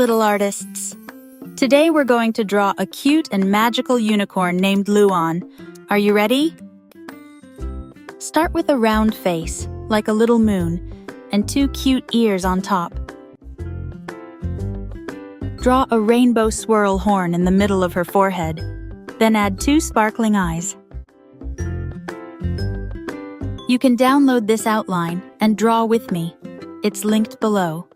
little artists! Today we're going to draw a cute and magical unicorn named Luan. Are you ready? Start with a round face, like a little moon, and 2 cute ears on top. Draw a rainbow swirl horn in the middle of her forehead, then add 2 sparkling eyes. You can download this outline and draw with me. It's linked below.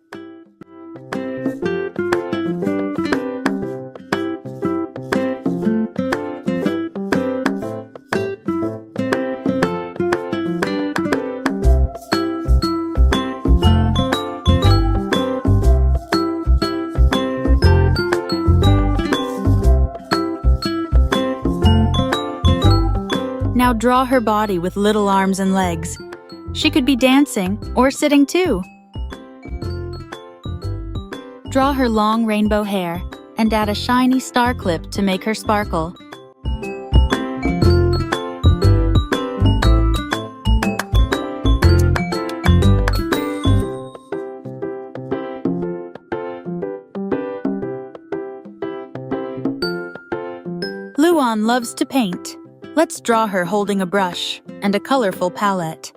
Now draw her body with little arms and legs. She could be dancing or sitting too. Draw her long rainbow hair and add a shiny star clip to make her sparkle. Luan loves to paint. Let's draw her holding a brush and a colorful palette.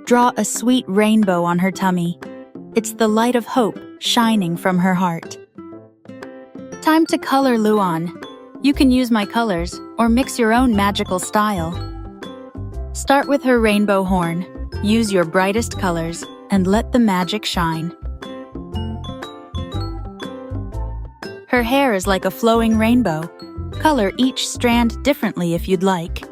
Draw a sweet rainbow on her tummy. It's the light of hope shining from her heart. Time to color Luan. You can use my colors or mix your own magical style. Start with her rainbow horn. Use your brightest colors and let the magic shine. Her hair is like a flowing rainbow. Color each strand differently if you'd like.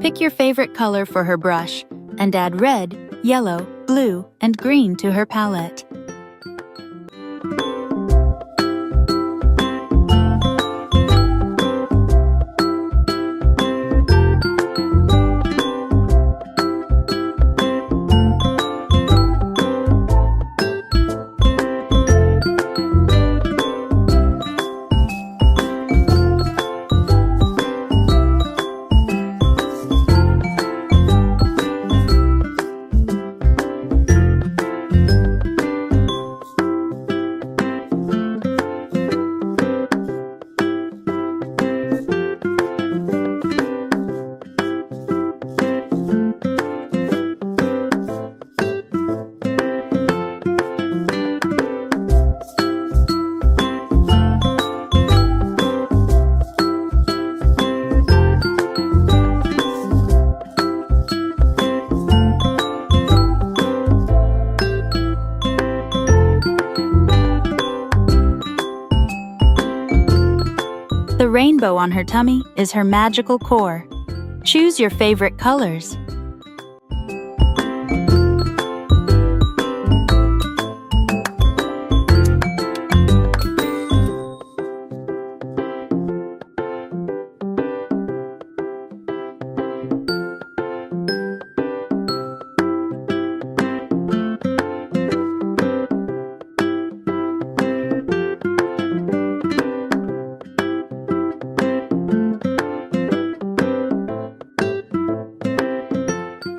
Pick your favorite color for her brush and add red, yellow, blue, and green to her palette. The rainbow on her tummy is her magical core. Choose your favorite colors.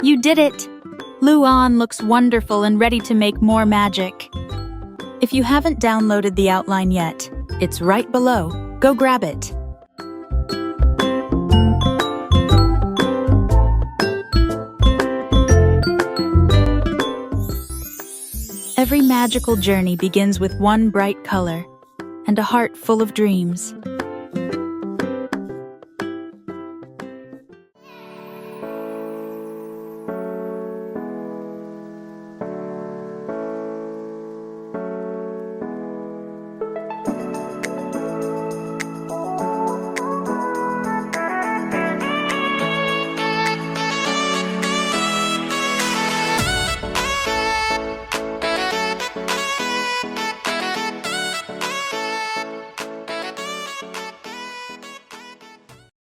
You did it! Luan looks wonderful and ready to make more magic. If you haven't downloaded the outline yet, it's right below. Go grab it. Every magical journey begins with one bright color and a heart full of dreams.